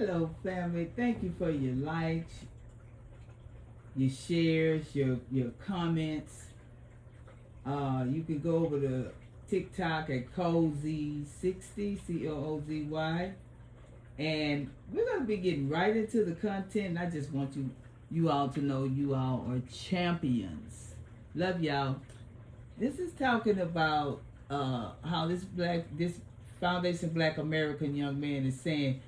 Hello, family. Thank you for your likes, your shares, your comments. You can go over to TikTok at Cozy60, COOZY, and we're gonna be getting right into the content. And I just want you all to know you all are champions. Love y'all. This is talking about how this Foundation Black American young man is saying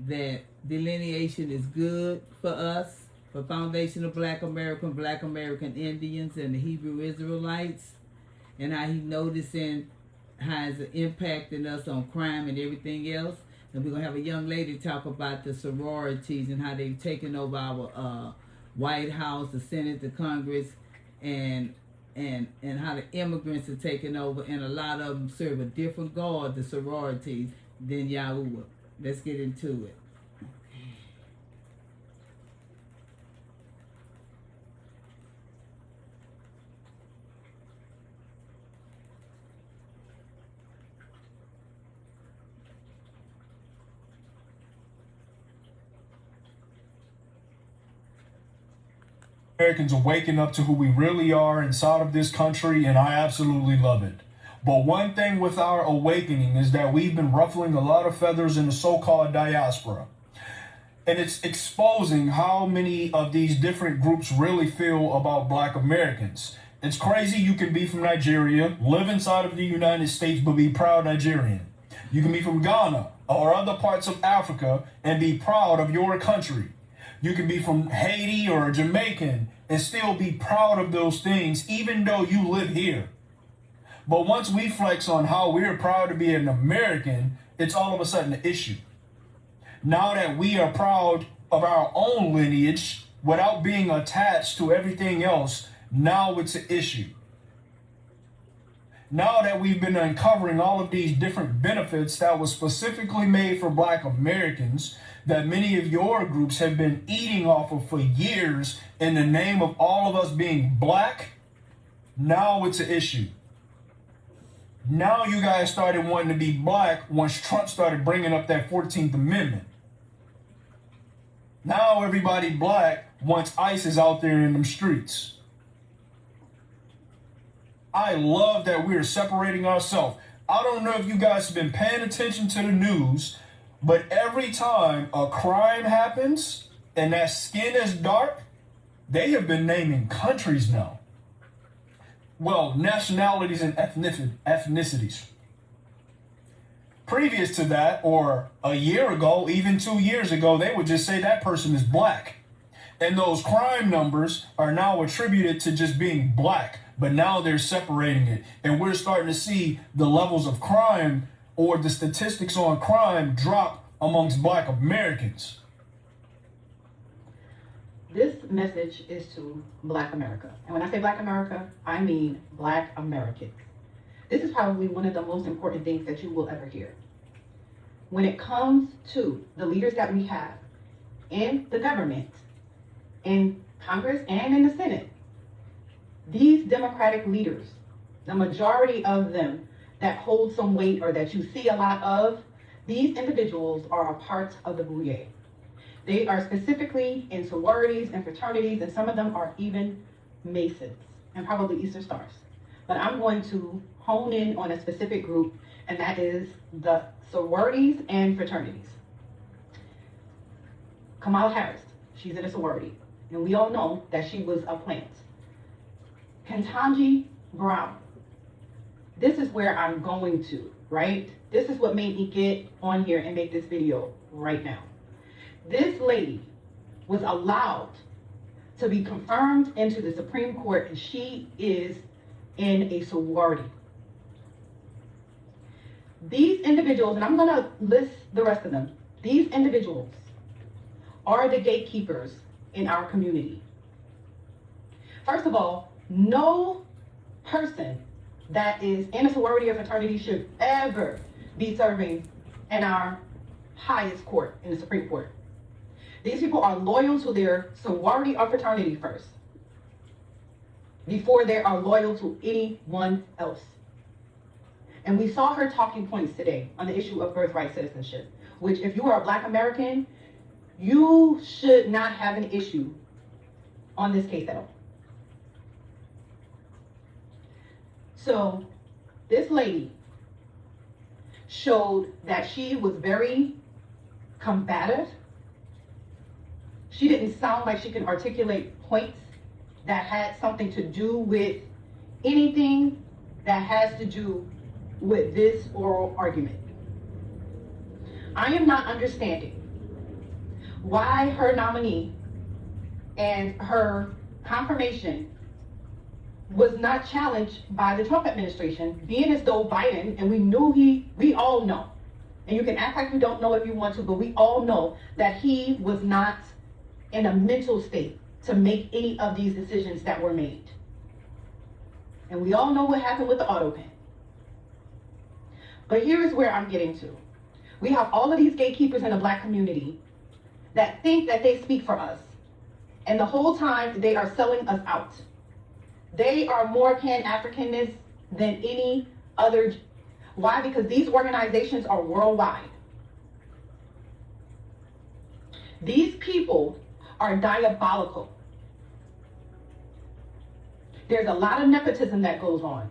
that delineation is good for us, for Foundation of Black American Indians, and the Hebrew Israelites, and how he noticing how it's impacting us on crime and everything else. And we're gonna have a young lady talk about the sororities and how they've taken over our White House, the Senate, the Congress, and and how the immigrants are taking over, and a lot of them serve a different God, the sororities, than Yahuwah. Let's get into it. Americans are waking up to who we really are inside of this country, and I absolutely love it. But one thing with our awakening is that we've been ruffling a lot of feathers in the so-called diaspora. And it's exposing how many of these different groups really feel about Black Americans. It's crazy you can be from Nigeria, live inside of the United States, but be proud Nigerian. You can be from Ghana or other parts of Africa and be proud of your country. You can be from Haiti or Jamaican and still be proud of those things, even though you live here. But once we flex on how we're proud to be an American, it's all of a sudden an issue. Now that we are proud of our own lineage without being attached to everything else, now it's an issue. Now that we've been uncovering all of these different benefits that was specifically made for Black Americans, that many of your groups have been eating off of for years in the name of all of us being Black, now it's an issue. Now you guys started wanting to be Black once Trump started bringing up that 14th Amendment. Now everybody Black wants ISIS out there in them streets. I love that we're separating ourselves. I don't know if you guys have been paying attention to the news, but every time a crime happens and that skin is dark, they have been naming countries now. Well, nationalities and ethnicities. Previous to that, or a year ago, even 2 years ago, they would just say that person is Black. And those crime numbers are now attributed to just being Black, but now they're separating it. And we're starting to see the levels of crime or the statistics on crime drop amongst Black Americans. This message is to Black America. And when I say Black America, I mean Black Americans. This is probably one of the most important things that you will ever hear. When it comes to the leaders that we have in the government, in Congress, and in the Senate, these Democratic leaders, the majority of them that hold some weight or that you see a lot of, these individuals are a part of the Bouye. They are specifically in sororities and fraternities, and some of them are even Masons and probably Easter Stars. But I'm going to hone in on a specific group, and that is the sororities and fraternities. Kamala Harris, she's in a sorority, and we all know that she was a plant. Ketanji Brown, this is where I'm going to, right? This is what made me get on here and make this video right now. This lady was allowed to be confirmed into the Supreme Court, and she is in a sorority. These individuals, and I'm going to list the rest of them, these individuals are the gatekeepers in our community. First of all, no person that is in a sorority or fraternity should ever be serving in our highest court, in the Supreme Court. These people are loyal to their sorority or fraternity first, before they are loyal to anyone else. And we saw her talking points today on the issue of birthright citizenship, which if you are a Black American, you should not have an issue on this case at all. So this lady showed that she was very combative. She didn't sound like she could articulate points that had something to do with anything that has to do with this oral argument. I am not understanding why her nominee and her confirmation was not challenged by the Trump administration, being as though Biden, and we all know, and you can act like you don't know if you want to, but we all know that he was not in a mental state to make any of these decisions that were made. And we all know what happened with the auto pen. But here is where I'm getting to. We have all of these gatekeepers in the Black community that think that they speak for us. And the whole time they are selling us out. They are more Pan-Africanist than any other. Why? Because these organizations are worldwide. These people are diabolical. There's a lot of nepotism that goes on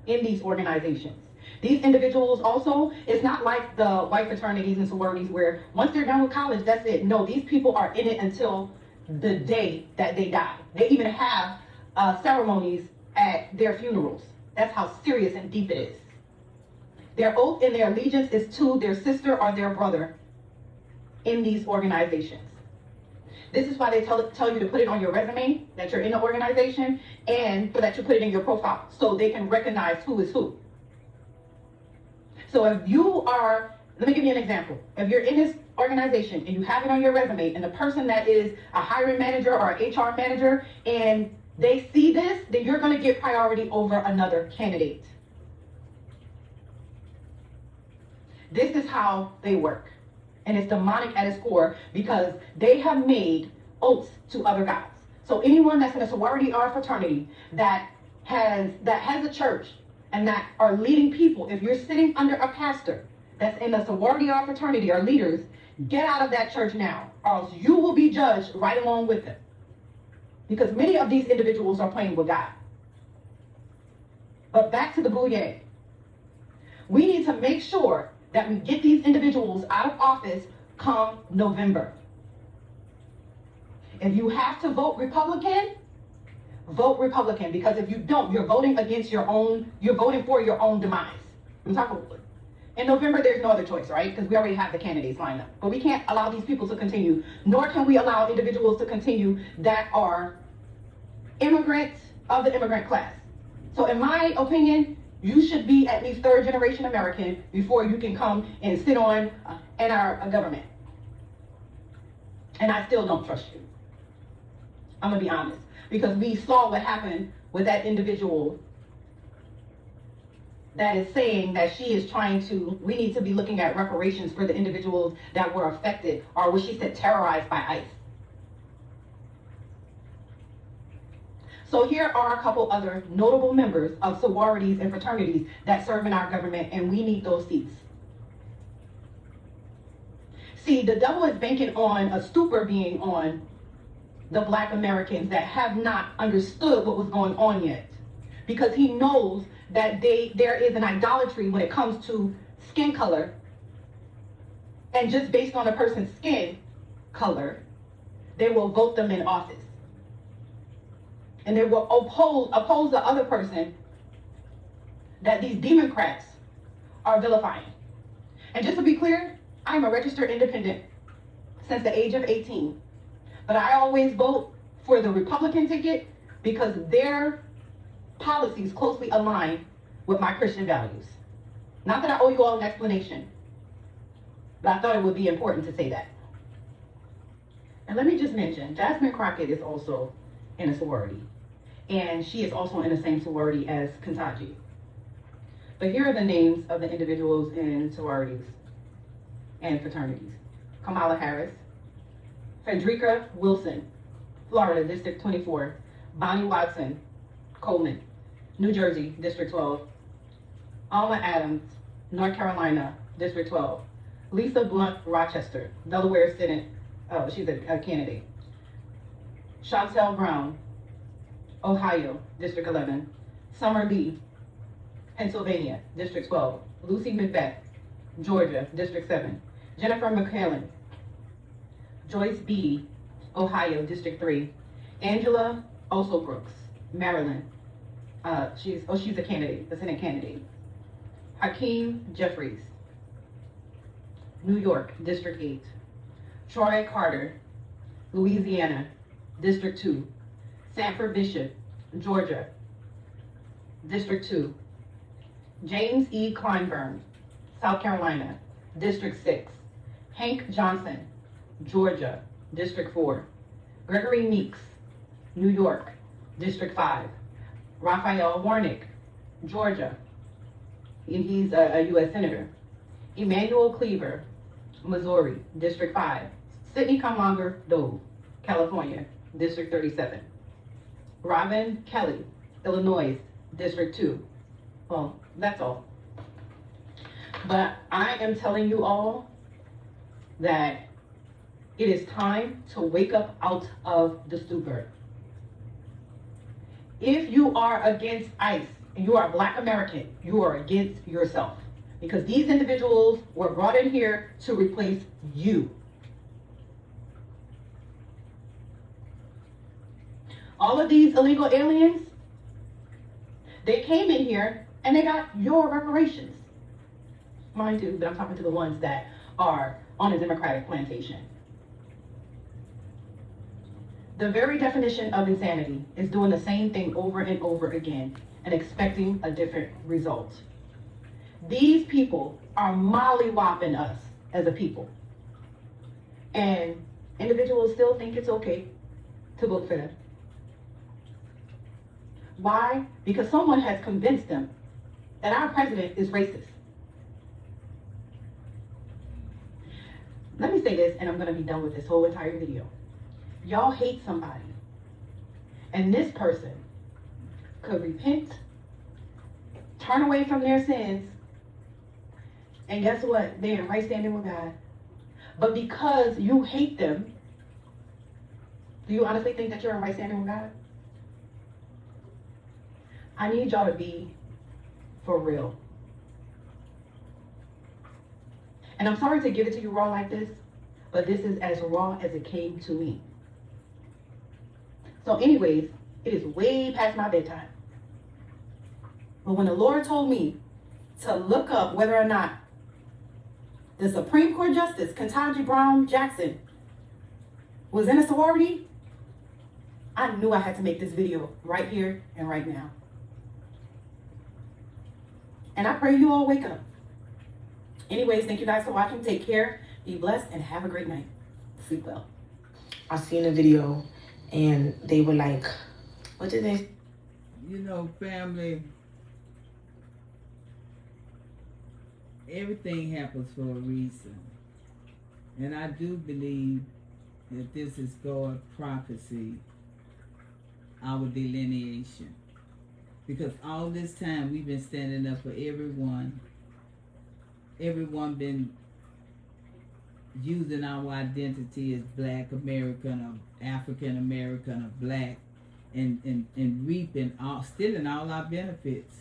in these organizations. These individuals also, it's not like the white fraternities and sororities where once they're done with college, that's it. No, these people are in it until the day that they die. They even have ceremonies at their funerals. That's how serious and deep it is. Their oath and their allegiance is to their sister or their brother in these organizations. This is why they tell you to put it on your resume that you're in the organization, and so that you put it in your profile so they can recognize who is who. So if you are, let me give you an example. If you're in this organization and you have it on your resume, and the person that is a hiring manager or an HR manager, and they see this, then you're going to get priority over another candidate. This is how they work. And it's demonic at its core because they have made oaths to other gods. So anyone that's in a sorority or a fraternity that has a church and that are leading people, if you're sitting under a pastor that's in a sorority or a fraternity or leaders, get out of that church now, or else you will be judged right along with them. Because many of these individuals are playing with God. But back to the bouillet. We need to make sure that we get these individuals out of office come November. If you have to vote Republican, vote Republican, because if you don't, you're voting against you're voting for your own demise. In November, there's no other choice, right? Because we already have the candidates lined up. But we can't allow these people to continue, nor can we allow individuals to continue that are immigrants of the immigrant class. So in my opinion, you should be at least third generation American before you can come and sit on in our government. And I still don't trust you. I'm gonna be honest, because we saw what happened with that individual that is saying that she is we need to be looking at reparations for the individuals that were affected, or what she said, terrorized by ICE. So here are a couple other notable members of sororities and fraternities that serve in our government, and we need those seats. See, the devil is banking on a stupor being on the Black Americans that have not understood what was going on yet, because he knows that there is an idolatry when it comes to skin color, and just based on a person's skin color, they will vote them in office. And they will oppose the other person that these Democrats are vilifying. And just to be clear, I'm a registered independent since the age of 18. But I always vote for the Republican ticket because their policies closely align with my Christian values. Not that I owe you all an explanation, but I thought it would be important to say that. And let me just mention, Jasmine Crockett is also in a sorority. And she is also in the same sorority as Kentaji. But here are the names of the individuals in sororities and fraternities. Kamala Harris, Frederica Wilson, Florida, District 24, Bonnie Watson, Coleman, New Jersey, District 12, Alma Adams, North Carolina, District 12, Lisa Blunt, Rochester, Delaware Senate, Oh, she's a candidate. Chantel Brown, Ohio, District 11. Summer Lee, Pennsylvania, District 12. Lucy Macbeth, Georgia, District 7. Jennifer McClellan, Joyce Beatty, Ohio, District 3. Angela also Brooks, Maryland. She's a candidate, a Senate candidate. Hakeem Jeffries, New York, District 8. Troy Carter, Louisiana, District 2. Sanford Bishop, Georgia, District 2. James E. Kleinburn, South Carolina, District 6. Hank Johnson, Georgia, District 4. Gregory Meeks, New York, District 5. Raphael Warnick, Georgia, and he's a U.S. Senator. Emmanuel Cleaver, Missouri, District 5. Sidney Kamanger Dove, California, District 37. Robin Kelly, Illinois, District 2. Well, that's all. But I am telling you all that it is time to wake up out of the stupor. If you are against ICE and you are a Black American, you are against yourself. Because these individuals were brought in here to replace you. All of these illegal aliens, they came in here and they got your reparations. Mine too, but I'm talking to the ones that are on a Democratic plantation. The very definition of insanity is doing the same thing over and over again and expecting a different result. These people are mollywopping us as a people. And individuals still think it's okay to vote for them. Why? Because someone has convinced them that our president is racist. Let me say this, and I'm going to be done with this whole entire video. Y'all hate somebody, and this person could repent, turn away from their sins, and guess what? They're in right standing with God. But because you hate them, do you honestly think that you're in right standing with God? I need y'all to be for real. And I'm sorry to give it to you raw like this, but this is as raw as it came to me. So anyways, it is way past my bedtime. But when the Lord told me to look up whether or not the Supreme Court Justice, Ketanji Brown Jackson, was in a sorority, I knew I had to make this video right here and right now. And I pray you all wake up. Anyways, thank you guys for watching. Take care, be blessed, and have a great night. Sleep well. I seen a video and they were like, what did they? You know, family, everything happens for a reason. And I do believe that this is God's prophecy, our delineation. Because all this time we've been standing up for everyone. Everyone been using our identity as Black American or African American or Black and reaping, stealing all our benefits.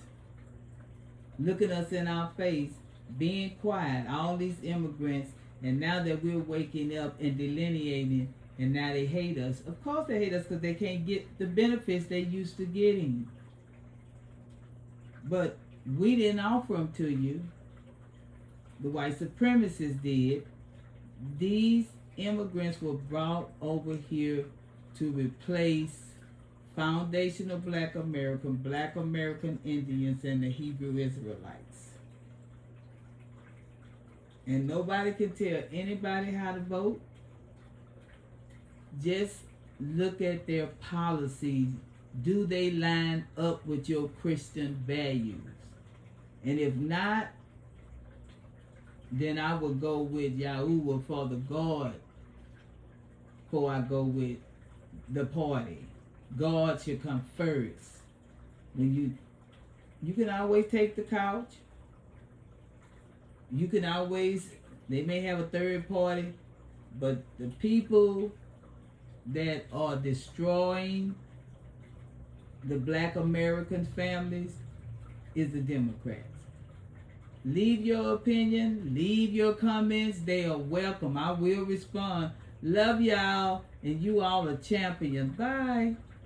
Looking us in our face, being quiet, all these immigrants, and now that we're waking up and delineating, and now they hate us. Of course they hate us because they can't get the benefits they used to getting. But we didn't offer them to you. The white supremacists did. These immigrants were brought over here to replace foundational Black American Indians, and the Hebrew Israelites. And nobody can tell anybody how to vote. Just look at their policies. Do they line up with your Christian values? And if not, then I would go with Yahuwah for the God before I go with the party. God should come first. When you can always take the couch. You can always, they may have a third party, But the people that are destroying the black American families is the Democrats. Leave your opinion, leave your comments. They are welcome. I will respond. Love y'all, and you all are champions. Bye.